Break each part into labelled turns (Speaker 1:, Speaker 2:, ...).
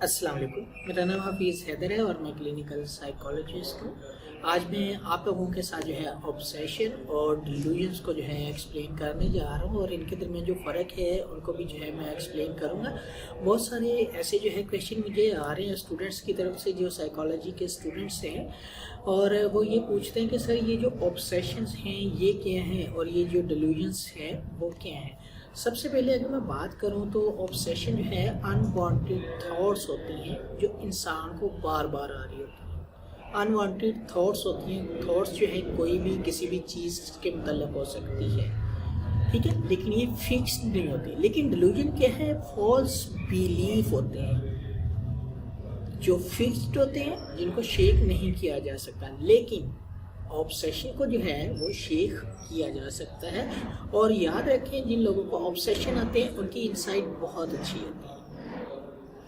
Speaker 1: अस्सलाम वालेकुम। मेरा नाम हफीज़ हैदर है और मैं क्लिनिकल साइकोलॉजिस्ट हूँ। आज मैं आप लोगों के साथ जो है ऑब्सेशन और डिल्यूजन्स को जो है एक्सप्लेन करने जा रहा हूँ और इनके दरमियान जो फ़र्क है उनको भी जो है मैं एक्सप्लेन करूँगा। बहुत सारे ऐसे जो है क्वेश्चन मुझे आ रहे हैं स्टूडेंट्स की तरफ से जो साइकोलॉजी के स्टूडेंट्स हैं, और वो ये पूछते हैं कि सर ये जो ऑब्सेशंस हैं ये क्या हैं और ये जो डिल्यूजन्स हैं वो क्या हैं। सबसे पहले अगर मैं बात करूं तो ऑब्सेशन जो है अनवांटेड थॉट्स होती हैं जो इंसान को बार बार आ रही होती हैं। अनवांटेड थॉट्स होती हैं, थॉट्स जो है कोई भी किसी भी चीज़ के मतलब हो सकती है, ठीक है, लेकिन ये फिक्स नहीं होती। लेकिन डिल्यूजन क्या है? फॉल्स बिलीफ होते हैं जो फिक्स्ड होते हैं, जिनको शेक नहीं किया जा सकता। लेकिन ऑब्सेशन को जो है वो शेक किया जा सकता है। और याद रखें, जिन लोगों को ऑब्सेशन आते हैं उनकी इंसाइट बहुत अच्छी होती है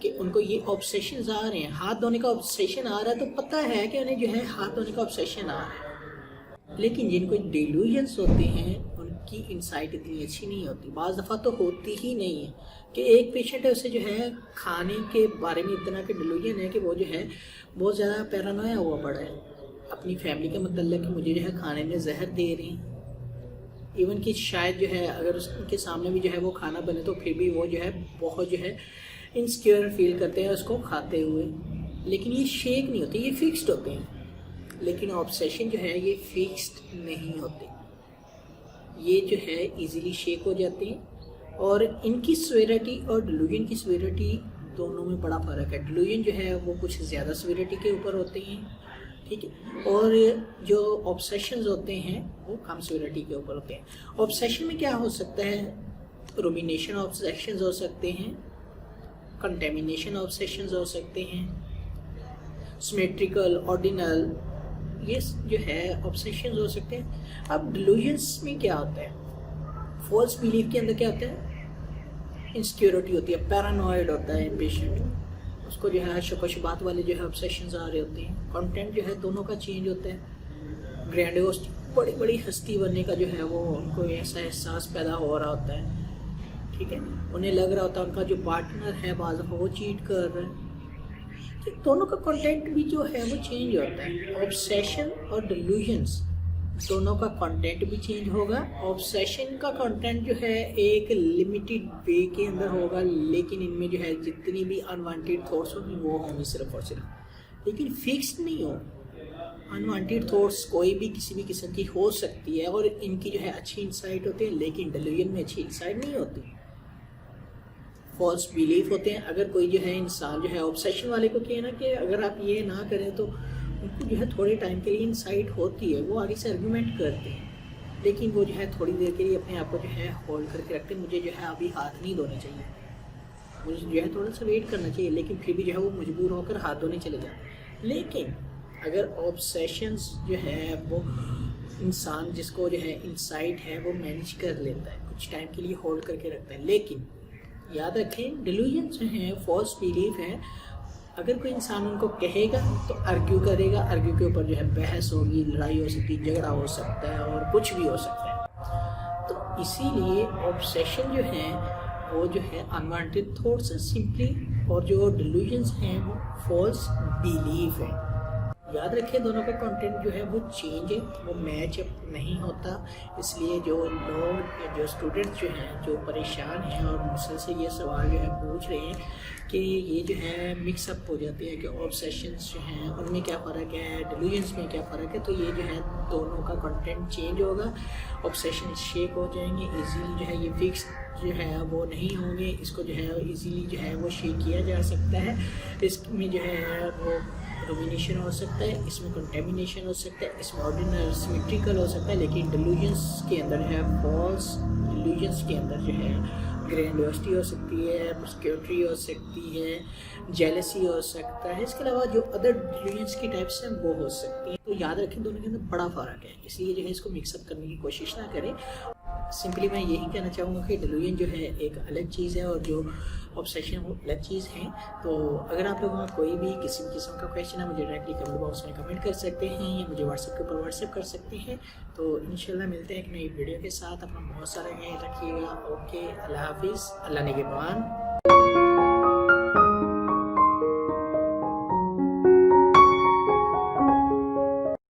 Speaker 1: कि उनको ये ऑब्सेशन आ रहे हैं। हाथ धोने का ऑब्सेशन आ रहा है तो पता है कि उन्हें जो है हाथ धोने का ऑब्सेशन आ रहा है। लेकिन जिनको डिल्यूजन्स होते हैं उनकी इंसाइट इतनी अच्छी नहीं होती, बाज़ दफ़ा तो होती ही नहीं है। कि एक पेशेंट है, उसे जो है खाने के बारे में इतना कि डिल्यूजन है कि वो जो है बहुत ज़्यादा पैरानोया हुआ पड़ा है अपनी फैमिली के मतलब कि मुझे जो है खाने में जहर दे रहे हैं। इवन कि शायद जो है अगर उसके सामने भी जो है वो खाना बने तो फिर भी वो जो है बहुत जो है इनसिक्योर फील करते हैं उसको खाते हुए। लेकिन ये शेक नहीं होते, ये फिक्स्ड होते हैं। लेकिन ऑब्सेशन जो है ये फिक्स्ड नहीं होते, ये जो है इजीली शेक हो जाते हैं। और इनकी सिवियरिटी और डिल्यूजन की सिवियरिटी दोनों में बड़ा फ़र्क है। डिल्यूजन जो है वो कुछ ज़्यादा सिवियरिटी के ऊपर होते हैं, ठीक है, और जो ऑब्सेशंस होते हैं वो कम सिवियरिटी के ऊपर होते हैं। ऑब्सेशन में क्या हो सकता है? रूमिनेशन ऑब्सेशंस हो सकते हैं, कंटेमिनेशन ऑब्सेशंस हो सकते हैं, सिमेट्रिकल, ऑर्डिनल, ये जो है ऑब्सेशंस हो सकते हैं। अब डिल्यूजन्स में क्या होता है? फॉल्स बिलीफ के अंदर क्या होता है? इनसिक्योरिटी होती है, पैरानॉइड होता है पेशेंट, उसको जो है शक-व-शुबात वाले जो है ऑब्सेशंस आ रहे होते हैं। कंटेंट जो है दोनों का चेंज होता है। ग्रैंडियोस बड़ी बड़ी हस्ती बनने का जो है वो उनको ऐसा एहसास पैदा हो रहा होता है, ठीक है, उन्हें लग रहा होता है उनका जो पार्टनर है बाज़ दफ़ा वो चीट कर रहा है। तो दोनों का कंटेंट भी जो है वो चेंज होता है। ऑब्सेशन और डिल्यूजन्स दोनों का कंटेंट भी चेंज होगा। ऑब्सेशन का कंटेंट जो है एक लिमिटेड वे के अंदर होगा, लेकिन इनमें जो है जितनी भी अनवांटेड थॉट्स होंगी वो होंगी सिर्फ और सिर्फ, लेकिन फिक्स्ड नहीं हो। अनवांटेड थॉट्स कोई भी किसी भी किस्म की हो सकती है और इनकी जो है अच्छी इंसाइट होती है, लेकिन डिल्यूजन में अच्छी इंसाइट नहीं होती, फॉल्स बिलीफ होते हैं। अगर कोई जो है इंसान जो है ऑब्सेशन वाले को कहे ना कि अगर आप ये ना करें तो उनको जो है थोड़े टाइम के लिए इंसाइट होती है, वो आगे से आर्गूमेंट करते हैं, लेकिन वो जो है थोड़ी देर के लिए अपने आप को जो है होल्ड करके रखते हैं। मुझे जो है अभी हाथ नहीं धोने चाहिए, मुझे जो है थोड़ा सा वेट करना चाहिए, लेकिन फिर भी जो है वो मजबूर होकर हाथ धोने चले जाते हैं। लेकिन अगर ऑब्सेशंस जो है वो इंसान जिसको जो है इंसाइट है वो मैनेज कर लेता है, कुछ टाइम के लिए होल्ड करके रखता है। लेकिन याद रखें, डिल्यूजन जो है फॉल्स बिलीफ है, अगर कोई इंसान उनको कहेगा तो आर्ग्यू करेगा, आर्ग्यू के ऊपर जो है बहस होगी, लड़ाई हो सकती है, झगड़ा हो सकता है और कुछ भी हो सकता है। तो इसीलिए ऑब्सेशन जो है वो जो है अनवांटेड थॉट्स है सिंपली, और जो डिल्यूजन्स हैं वो फॉल्स बिलीफ है। याद रखें, दोनों का कंटेंट जो है वो चेंज है, वो मैच अप नहीं होता। इसलिए जो लोग जो स्टूडेंट्स जो हैं जो परेशान हैं और मुझसे से ये सवाल जो है पूछ रहे हैं कि ये जो है मिक्सअप हो जाते हैं कि ऑब्सेशंस जो हैं उनमें क्या फ़र्क है, डिल्यूजन्स में क्या फ़र्क है, तो ये जो है दोनों का कंटेंट चेंज होगा। ऑब्सेशन शेक हो जाएंगे इजीली, जो है ये फिक्स जो है वो नहीं होंगे, इसको जो है इजीली जो है वो शेक किया जा सकता है। इसमें जो है वो डोमिनेशन हो सकता है, इसमें कंटेमिनेशन हो सकता है, इसमें ऑर्डिनल सिमेट्रिकल हो सकता है। लेकिन डिल्यूजन्स के अंदर है फॉल्स डिल्यूजन्स के अंदर जो है ग्रैंडियोसिटी हो सकती है, सिक्योरिटी हो सकती है, जेलसी हो सकता है। इसके अलावा जो अदर डिल्यूजन्स की टाइप्स हैं वो हो सकती हैं। तो याद रखें, दोनों के अंदर बड़ा फ़र्क है, इसलिए जो है इसको मिक्सअप करने की कोशिश ना करें। सिंपली मैं यही कहना चाहूँगा कि डिल्यूजन जो है एक अलग चीज़ है और जो ऑब्सेशन वो अलग चीज़ है। तो अगर आप लोगों का कोई भी किसी भी किस्म का क्वेश्चन है, मुझे डायरेक्टली कमेंट बॉक्स में कमेंट कर सकते हैं या मुझे व्हाट्सएप के ऊपर व्हाट्सएप कर सकते हैं। तो इंशाल्लाह मिलते हैं एक नई वीडियो के साथ। अपना बहुत सारा ख्याल रखिएगा। ओके, अल्लाह हाफिज़, अल्लाह निगहबान।